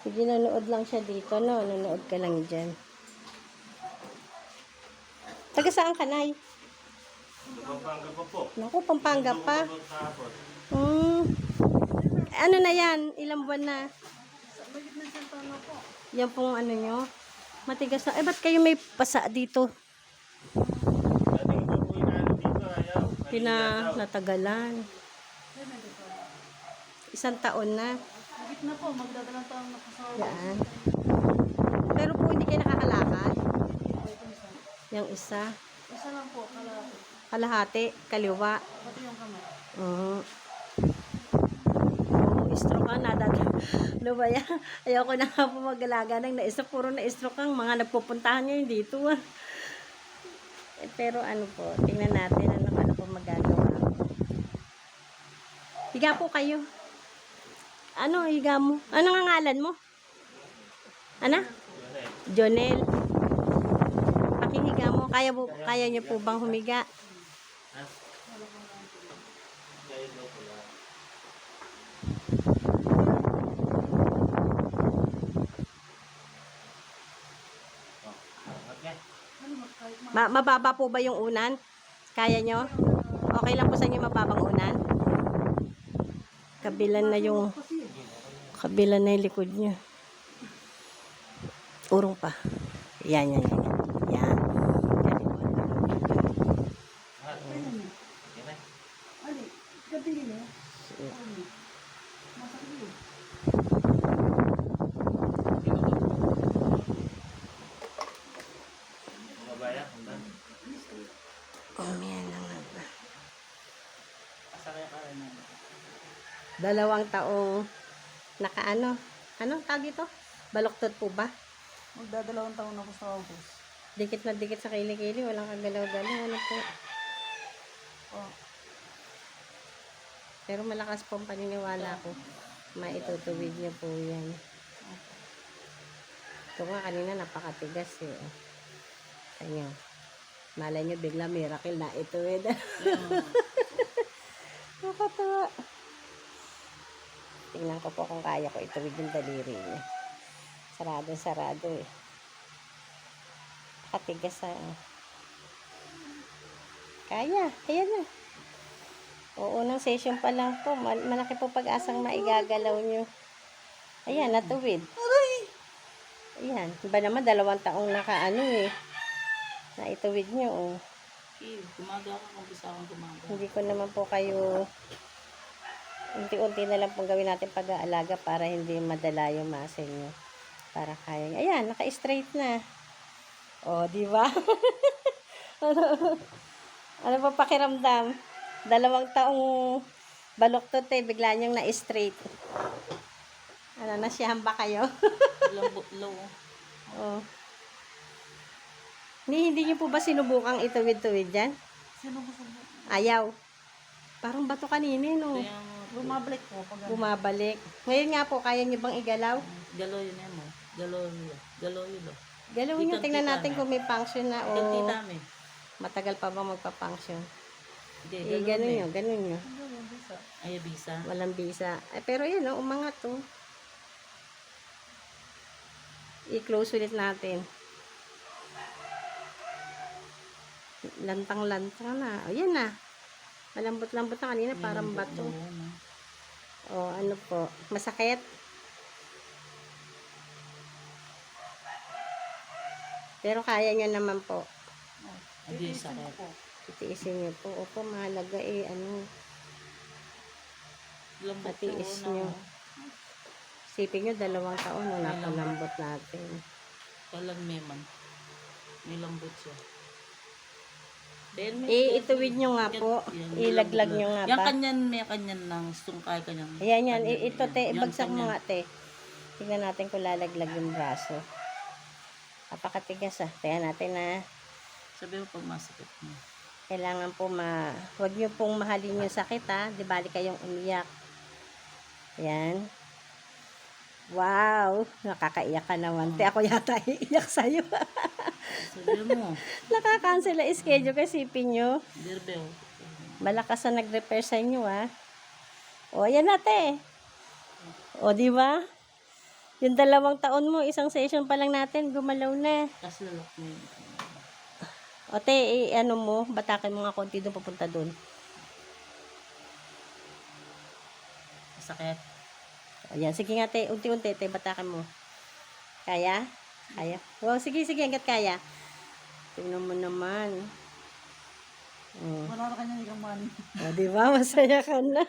Sige, nanonood lang siya dito, no? Nanonood ka lang dyan. Taga saan ka, Nay? Pampanga pa po. Naku, Pampanga pa. Kahapon. Ano na yan? Ilang buwan na? Magit na siyang tono po. Yan pong ano nyo. Matigas na. Eh, ba't kayo may pasa dito? Dating ito po inaano dito, ayaw. Natagalan. Isang taon na. Magit na po, magdadalang taong nakasawa. Yan. Pero po hindi kayo nakakalakad. Yung isa. Isa lang po, kalahati. Kalahati. Kaliwa. Pati yung kamay. Stroke ka na. Ano ba yan? Ayoko na nga po mag-alaga ng na-stroke. Puro na-stroke ang mga nagpupuntahan ngayon dito. Pero ano po, tingnan natin ano po magagawa. Higa po kayo. Ano, higa mo? Ano nga ngalan mo? Ano? Jonel. Pakihiga mo. Kaya niyo po bang humiga? Mababa po ba yung unan? Kaya nyo? Okay lang po sa inyo mababang unan? Kabilan na yung likod nyo. Urong pa. Yan. Yan. Ali, gabi na. Masakit. Mabaya, handa. Yan lang ba. Asakay ka rin naman. 2 taong nakaano? Anong tawag ito? Baloktot po ba? Magdadalawang taon ako sa August. Dikit na dikit sa kilikili. Walang kagalaw-galaw. Ano po? Oh, Pero malakas po ang paniniwala ko. Maitutuwid niyo po yan. Ito nga kanina napakatigas eh. Kanya. Malay niyo bigla miracle na ituwid. Nakatawa. Tingnan ko po kung kaya ko ituwid yung daliri niya. Sarado eh. Nakatigas Kaya. Ayan na. O, unang session pa lang po. Malaki po pag-asang maigagalaw nyo. Ayan, natuwid. Ayan. Iba naman, 2 taong nakaano eh. Naituwid nyo, oh. gumaga ka kung bisa akong gumaga. Hindi ko naman po kayo unti-unti na lang pong gawin natin pag-aalaga para hindi madala yung muscle nyo. Para kaya. Ayan, naka-straight na. O, di ba? Ano pa pakiramdam? 2 taong baloktot eh, bigla niyang na-straight. Ano, nasiyahan ba kayo? Lambot low. Oh. Hindi niyo po ba sinubukang ituwid-tuwid dyan? Sino ko sa Ayaw. Parang bato kanina, no? Kaya bumabalik po pag Bumabalik. Ngayon nga po, kaya niyo bang igalaw? galaw yun eh mo. Galaw yun. Galawin niyo, tingnan natin kung may function na o Tita me. matagal pa bang magpa-function. Hindi, Ganun nyo. Ay, bisa. Walang bisa. Pero yun, no, umangat to. I-close ulit natin. Lantang-lantang na. O, yan na. Malambot-lambot na kanina, parang bato. O, ano po. Masakit? Pero kaya nyo naman po. Hindi, sakit. Itiisin nyo po. Opo, mahalaga eh. Ano, Lambot patiis po, nyo. Sipin nyo, 2 taon nung napalambot natin. Talag meman. May lambot siya. Ituwid nyo nga po. Ilaglag nyo nga Yan ba? kanyan ng sungkay kanyan. Ayan yan. Ito te, bagsak mo nga te. Tignan natin kung lalaglag yung braso. Napakatigas ah. Tignan natin na Sabi mo pag masakit mo. kailangan po huwag nyo pong mahalin yung sakit ha. Di bali kayong umiyak. Ayan. Wow! Nakakaiyak ka naman. Te, ako yata iiyak sa'yo. Sabi mo. Nakakancel na schedule kasi sipin nyo. Dirbeo. Malakas na nag-repair sa inyo, ha? O, ayan na, te. O, di ba? Yung 2 taon mo, isang session pa lang natin, gumalaw na. Tapos lalak mo yun. O te, ano mo, batakin mo nga konti doon papunta doon. Masakit. Ayan, sige nga te, unti-unti te, batakin mo. Kaya? Kaya? Wow, sige, hanggat kaya. Tingnan mo naman. Wala na kanya yung money. O, di ba? Masaya ka na.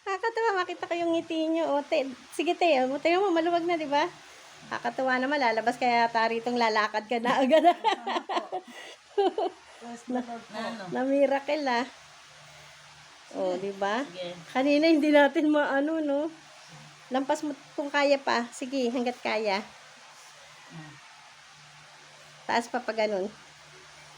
Nakakatawa, makita ko yung ngiti nyo. O, te, sige te, tingnan mo, maluwag na, di ba? Nakakatawa naman, lalabas kaya taritong lalakad ka na agad. Ano? Na miracle ah. O, di ba? Sige. Kanina hindi natin maano, no? Lampas mo kung kaya pa. Sige, hanggat kaya. Taas pa pag ganun.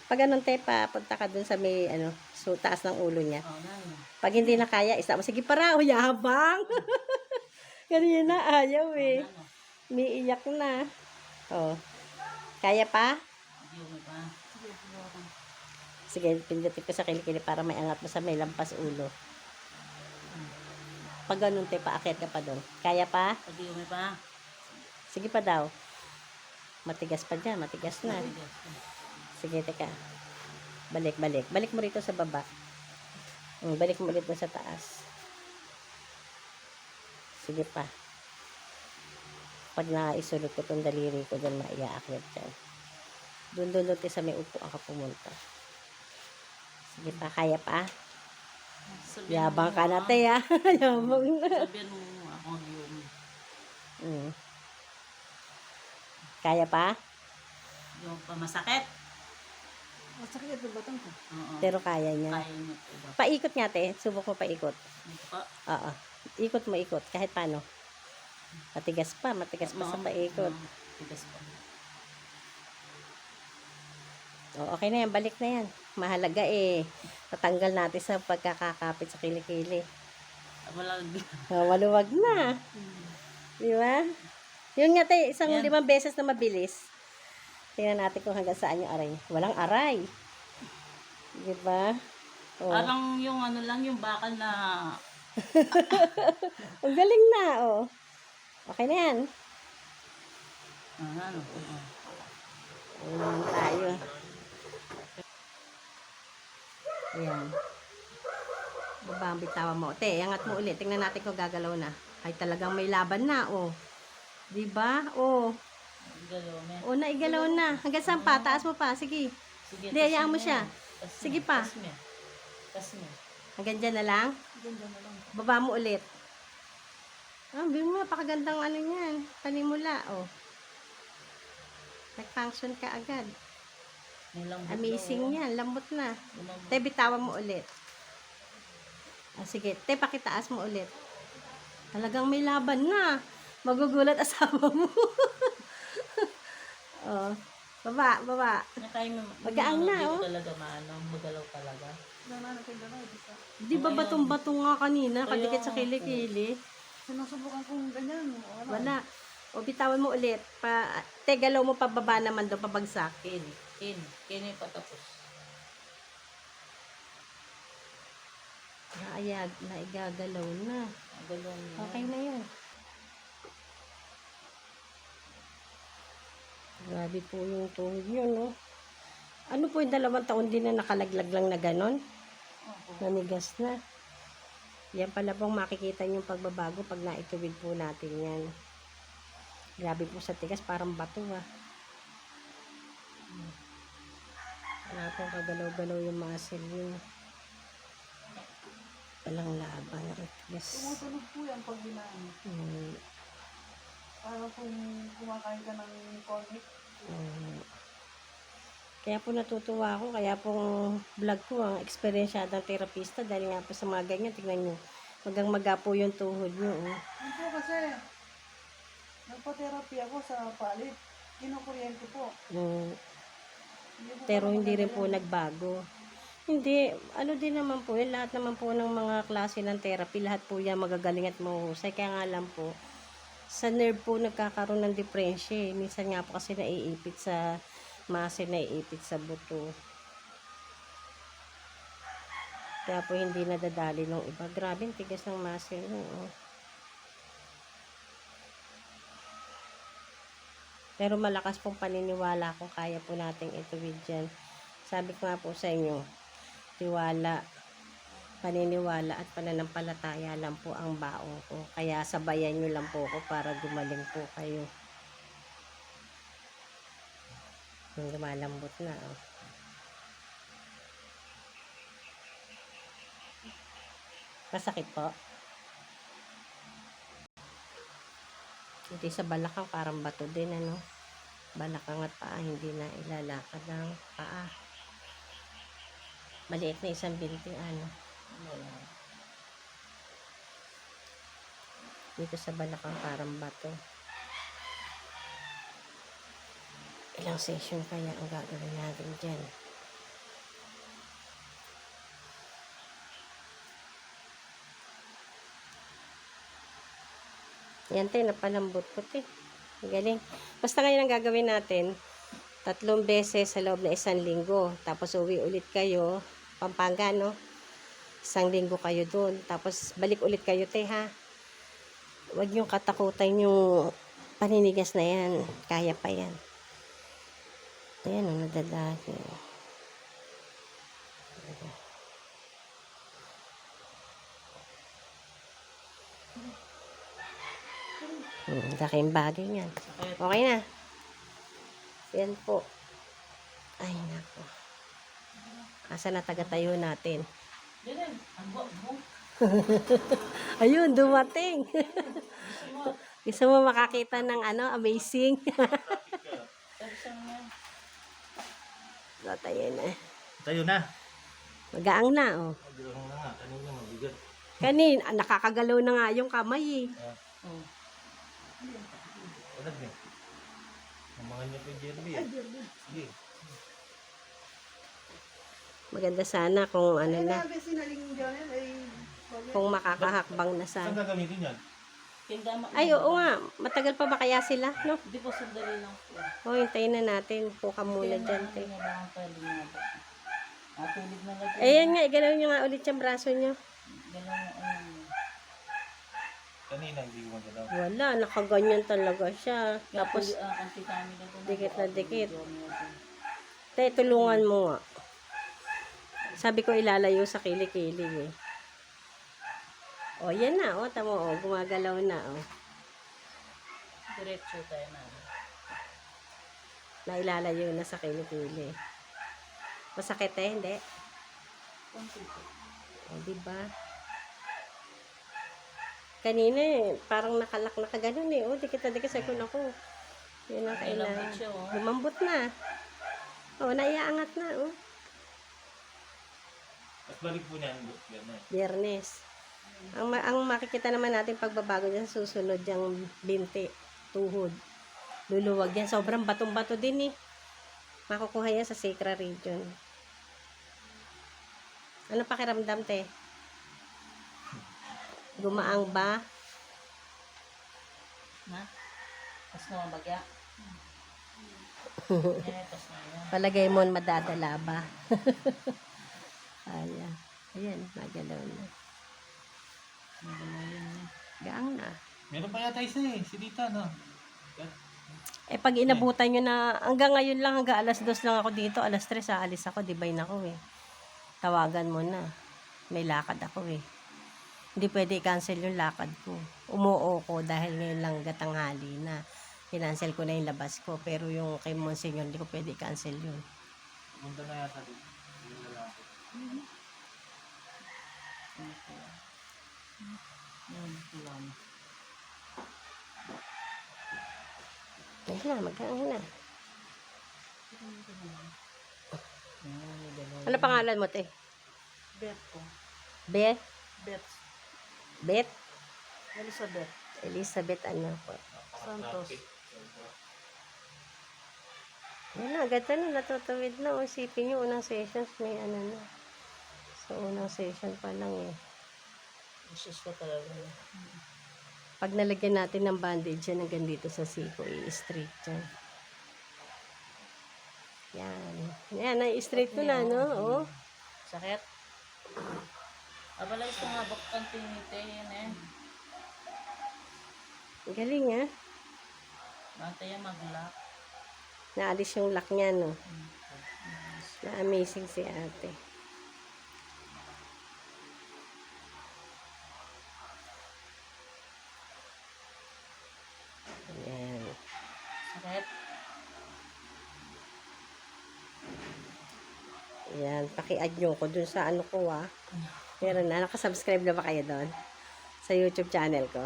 Pag ganun, te, punta ka dun sa may, ano, so, taas ng ulo niya. Oh, ano? Pag hindi na kaya, isa mo. Sige, para, o, yabang. Kanina, ayaw eh. Ano? Umiiyak na. O. Kaya pa? Hindi mo pa. Sige, pindutin ko sa kilikili para may angat mo sa may lampas ulo. Pag ganun, te, paakyat ka pa doon. Kaya pa? Hindi mo pa. Sige pa daw. Matigas pa dyan, matigas na. Sige, teka. Balik. Balik mo rito sa baba. Balik mo ulit mo sa taas. Sige pa. Pag naisulot ko itong daliri ko, doon maiaakyat dyan. Doon sa may upo ka pumunta. Sige pa, kaya pa? Yabang ka na, te, ha? Yabang na. Sabihan mo ako yung Kaya pa? yung masakit. Masakit yung batang ko. Oo. Pero kaya niya. Kaya niya po ba? Paikot nga, te. Subok mo paikot. Ito pa. Oo. Ikot mo, ikot. Kahit paano. Matigas pa sa paikot. Tigas pa. O, okay na yan. Balik na yan. Mahalaga eh. Tatanggal natin sa pagkakakapit sa kilikili. Wala. Maluwag na. Di ba? Yun nga, te. Isang Yan. 5 beses na mabilis. Tingnan natin kung hanggang saan yung aray. Walang aray. Di ba? O. Parang yung ano lang, yung bakal na Ang galing na, oh. Okay na yan. ano. Ayan tayo. Ayan. Baba ang bitawan mo. Te, angat mo ulit. Tingnan natin kung gagalaw na. Ay, talagang may laban na, oh. Diba? Oh. Galaw na. Oh, naigalaw na. Hanggang saan pa? Taas mo pa. Sige. Sige. Hindi, hayaan mo siya. Sige pa. Tas mo. Hanggang dyan na lang. Baba mo ulit. Ah, bigyan mo. Pakagandang ano yan. Panimula, oh. Nag-function ka agad. Amazing yan. Lambot na. Te, bitawan mo ulit. Ah, sige. Te, pakitaas mo ulit. Talagang may laban na. Magugulat asawa mo. Oh. Baba. Magaang na, oh. Talaga maano, magalaw talaga. Di ba batong-bato nga kanina? Kadikit sa kilikili. Sinusubukan kong ganyan. Wala. O, bitawan mo ulit. Te, galaw mo pababa naman doon, pabagsak. Kini yung patapos. Naayag, naigagalaw na. Galaw niya. Okay na yun. Grabe po yung tuhod yun, no? Ano po yung 2 taon din na nakalaglag lang na ganon? Nanigas na. Yan pala pong makikita yung pagbabago pag naituwid po natin yan. Grabe po sa tigas, parang bato, ah. Wala pong kagalaw-galaw yung muscle yun. Walang laban. Yes. Tumutunog po yan pag ginaan. Parang kung kumakain ka ng tonic. Kaya po natutuwa ako, kaya pong vlog ko ang eksperyensyadang terapista dahil nga po sa mga ganyan, tignan nyo, magang-maga po yung tuhod nyo. Oh. Ano po kasi, nagpa-therapy ako sa palit. Kinukuryente po. Pero hindi rin po nagbago. Hindi, ano din naman po, yun, lahat naman po ng mga klase ng therapy, lahat po yan magagaling at mahuhusay. Kaya nga lang po, sa nerve po nagkakaroon ng diferensya. Minsan nga po kasi naiipit sa muscle, naiipit sa buto. Kaya po hindi nadadali ng iba. Grabe, tigas ng muscle. Oh. Pero malakas pong paniniwala kung kaya po nating ituwid dyan. Sabi ko nga po sa inyo, tiwala, paniniwala at pananampalataya lang po ang baon ko. Kaya sabayan nyo lang po ako para gumaling po kayo. Yung lumalambot na. Oh. Masakit po. Hindi sa balakang parang bato din, ano. Balakang at paa, hindi na ilalakad ng paa. Maliit na isang binti, ano. Dito sa balakang parang bato. Ilang session kaya ang gagawin natin dyan? Yan tayo, napalambot ko te. Galing. Basta ngayon ang gagawin natin, 3 beses sa loob na 1 linggo. Tapos uwi ulit kayo, Pampanga, no? 1 linggo kayo dun. Tapos balik ulit kayo te, ha? Huwag niyong katakutan yung paninigas na yan. Kaya pa yan. Ayan, nadadagi. Laking bagay niyan. Okay na. Yan po. Ay, nako. Asa na taga-tayo natin? Ganun. Ang mo. Ayun, dumating. Gusto mo makakita ng ano, amazing? Sabi sa mga, Tayo na. Tayo na. Magaang na, oh. Magulong na nga. Kanina mabigat. Nakakagalaw na nga yung kamay, eh. oh, Walag niya. Mamangan niya kay Jerby. Sige. Maganda sana kung ano na, kung makakahakbang na Saan sana. gagamitin yan? kindama. Ay, oo nga. Matagal pa ba kaya sila, no? Di po sandali lang po. O, hintayin na natin. Puka muna dyan, te. Nga ba ang pwede nga ba? Matulog na lang. Ayan nga, igalaw nyo nga ulit yung braso nyo. Ganun, Kanina hindi ko magalaw. Wala, nakaganyan talaga siya. Tapos, kanti kami na po. dikit na dikit. Te, tulungan mo nga. Sabi ko ilalayo sa kilikili, eh. O, yan na, o. Tamo, o. Gumagalaw na, o. Diretso tayo na. Nailalayo na sa kilikili. Masakit, eh, hindi? Konti po. O, diba? Kanina, eh, parang nakalak na kaganon, eh. O, dikit na dikit. Sabi ko, naku. Yun ang May lambot kailangan. siya, oh. Lumambot na. O, naiaangat na, o. At balik po niya. Yan na. Biyernes. Ang makikita naman natin pagbabago niya sa susunod yung binti, tuhod. Luluwag yan. Sobrang batong-bato din, eh. Makukuha yan sa sacral region. Ano pakiramdam, te? Gumaang ba? Na? Pas na mabagya. Pas na yan. Palagay mo madadala ba? Ayan. Ayan, magalaw na. Gaang na. Meron pa yata isa eh. Si Dita, no? Eh, pag inabutan nyo na, hanggang ngayon lang, hanggang alas 2 lang ako dito, alas 3, aalis ako, divine ako, eh. Tawagan mo na. May lakad ako, eh. Hindi pwede i-cancel yung lakad ko. Umuo ko dahil ngayon lang gatanghali na. Kinancel ko na yung labas ko. Pero yung kay Monsignor, hindi ko pwede i-cancel yun. Punta na yata dito. Yung lalaki. Yan, lang. Ayun na, magkaang na. Yan, Ano pangalan mo, te? Bet po. Beth? Bet. Beth? Elizabeth. Elizabeth, ano po? Santos. Yan na, agad na, natutuwid na. O, isipin nyo, unang sessions, may ano na. So, unang session pa lang, eh. Jesus ko talaga. Pag nalagyan natin ng bandage yan hanggang dito sa siko, i-straight yan. Yan. Yan, na-straight ko na, no? Oh. Sakit? Abalay sa nga bakang tinite yan eh. Galing, ha? Bantay mag-lock. Naalis yung lock niya, no? Na-amazing si ate. Ayan. Sakit. Ayan, paki-add nyo ko dun sa ano ko, Meron na, nakasubscribe na ba kayo doon? Sa YouTube channel ko?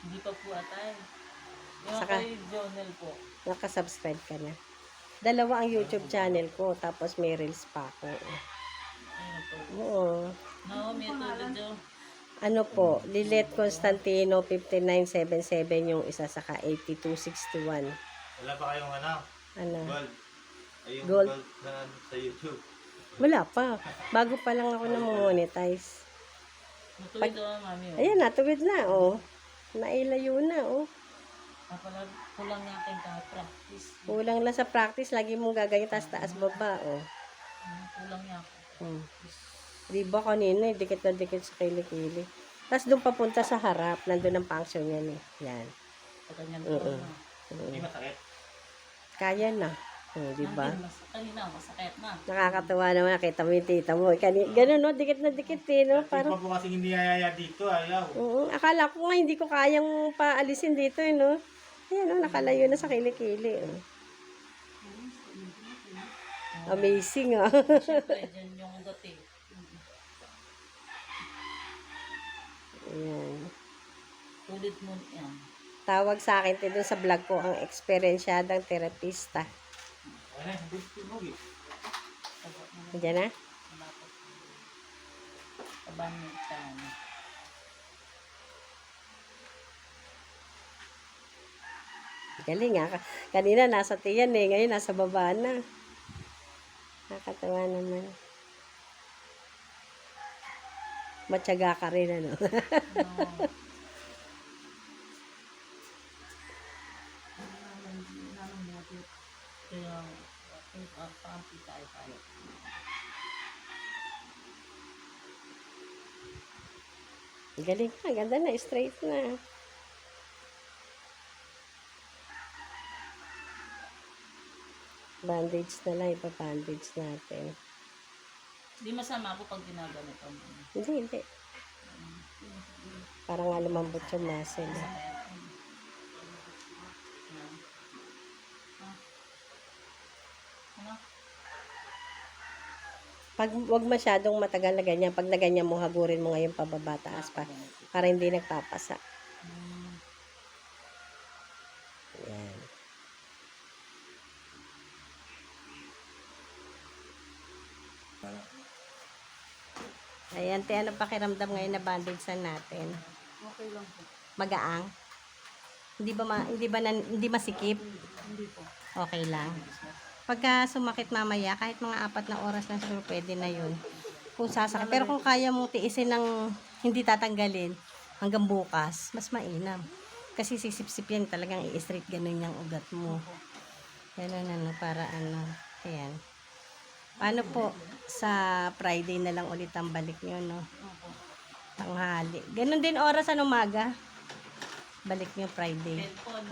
Hindi pa po atay. Yung Saka- kay Jonel po. Nakasubscribe ka na. Dalawa ang YouTube channel ko, tapos may reels pa ako. Ayun po. Oo. No, may tulad yun. Ano po, Lilet Constantino 5977 yung isa, saka 8261. Wala pa kayong Ano? gold. Ay, yung Gold. gold na sa YouTube. Wala pa. Bago pa lang ako na-monetize. Matuloy daw ang mami. Oh. Ayan, natuwid na, Nailayo na, Kapag kulang nga aking ka-practice. Kulang lang sa practice, lagi mong gagawin taas baba, Kulang niya ako. Di ba kanina, dikit na dikit sa kilikili. Tapos doon papunta sa harap, nandun ang function yan Yan. Pag ganyan Oo. Hindi masakit. Kaya na. Di ba? Kanina, masakit na. Nakakatawa naman, nakita mo yung tita mo. Ganun, no? Dikit na dikit, no? Parang... Parang, pa po kasi hindi yaya dito, ayaw. akala ko nga, hindi ko kayang paalisin dito, no? Ayan, no? Nakalayo na sa kilikili, Amazing, Siyempre, dyan yung ugat eh. Ayan. Ulit mo yan. Tawag sa akin doon sa vlog ko, ang eksperyensyadang terapista. Ano, hindi tinugi. Diyan na? Malapot. Taban mo yan. Galing Kanina nasa tiyan ngayon nasa baba na. Nakakatawa naman. Matyaga ka rin, ano? Kaya, pampi tayo. Galing ganda na, straight na. Bandage na lang, ipabandage natin. Hindi masama po pag ginaganito mo. Hindi. Parang nga lumambot yung muscle. Ano? Pag wag masyadong matagal na ganyan, pag na ganyan mo, hagurin mo ngayon pababa taas pa. Para hindi nagpapasa. Yan. Ayan, ano pakiramdam ngayon na bandage natin? Okay lang po. Magaang? Hindi masikip? Hindi po. Okay lang. Pagka sumakit mamaya, kahit mga 4 na oras lang siguro pwede na yun. Kung sasakit. Pero kung kaya mong tiisin ng hindi tatanggalin hanggang bukas, mas mainam. Kasi sisip-sip yan, talagang i-straight ganun yung ugat mo. Ganun para ayan. Paano po, sa Friday na lang ulit ang balik nyo, no? Opo. Tanghali. Ganun din oras umaga. Balik nyo Friday. Headphone.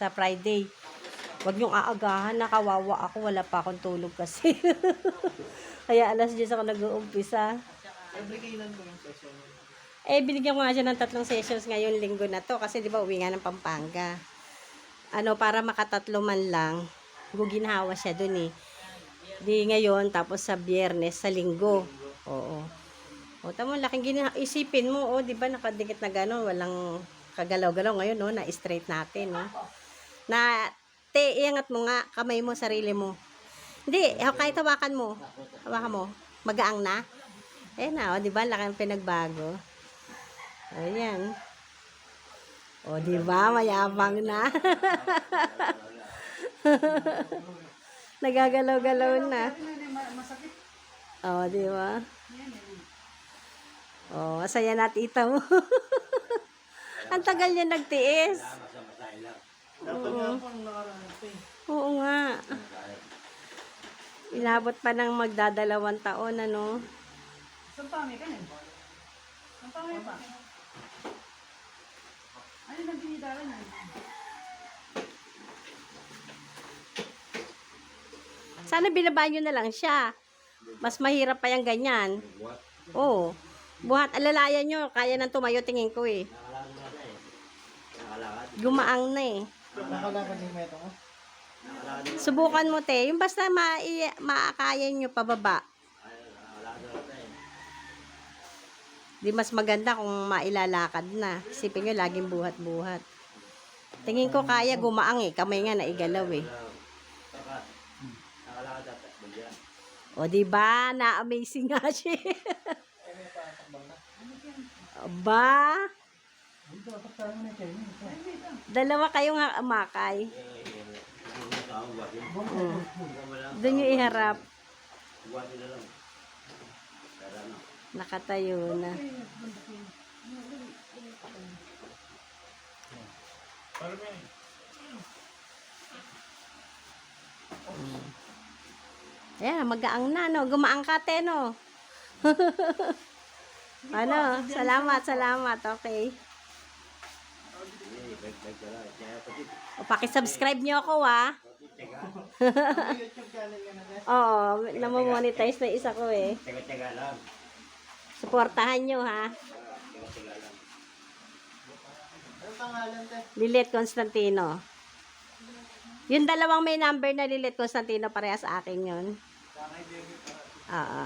Sa Friday. Huwag nyong aagahan, nakawawa ako, wala pa akong tulog kasi. Kaya alas 10 ako nag-uumpisa. Every kailan mo yung session? Binigyan ko nga siya ng 3 sessions ngayon linggo na to kasi di ba uwi nga ng Pampanga. Para makatatlo man lang, ginhawa siya dun Di ngayon, tapos sa Biyernes, sa Linggo. Oo. Tama, laking isipin mo, di ba nakadikit na gano'n, walang kagalaw-galaw ngayon, na-straight natin, iangat mo nga, kamay mo, sarili mo. Hindi, kahit hawakan mo, magaang na. Di ba, laking pinagbago. Ayan. Di ba, mayabang na. Nagagalaw-galaw na. Di ba? Masaya na tita mo. Ang tagal niya nagtiis. Dapat nga po nung nakaraan Oo nga. Inabot pa ng magdadalawang taon, ano? Saan pa may kanin? Saan pa may pa? Ano nang binidaran yan? Sana binaba nyo na lang siya. Mas mahirap pa yung ganyan. Buhat. Oo. Buhat, alalayan nyo. Kaya nang tumayo, tingin ko eh. Nakalakad na siya eh. Nakalakad. Gumaang na eh. Nakalakad yung meto ko. Nakalakad na. Subukan mo, te. Yung basta maakayan nyo pababa. Nakalakad na siya eh. Di mas maganda kung mailalakad na. Isipin nyo, laging buhat-buhat. Tingin ko kaya gumaang eh. Kamay nga naigalaw eh. Saka, nakalakad na siya. O, di ba? Na-amazing nga siya. Aba, Dito, kapag mo na kayo. dalawa kayong umakay. Doon yung iharap. Buhat nila lang. Pero ano. Nakatayo na. Ayan, magaang na, no? Gumaang ka, te, no? Ano? Salamat, salamat. Okay. O, pakisubscribe nyo ako, ha? YouTube channel ka na guys. Oo, namamonetize na isa ko, eh. Teka-teka lang. Suportahan nyo, ha? Teka-teka lang. Anong pangalan te? Lilet Constantino. Yung dalawang may number na Lilet Constantino, parehas sa akin yun. Oo.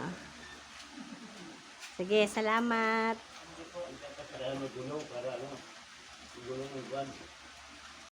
Sige, salamat. Kaya may gulong para ano. Gulong ng buwan.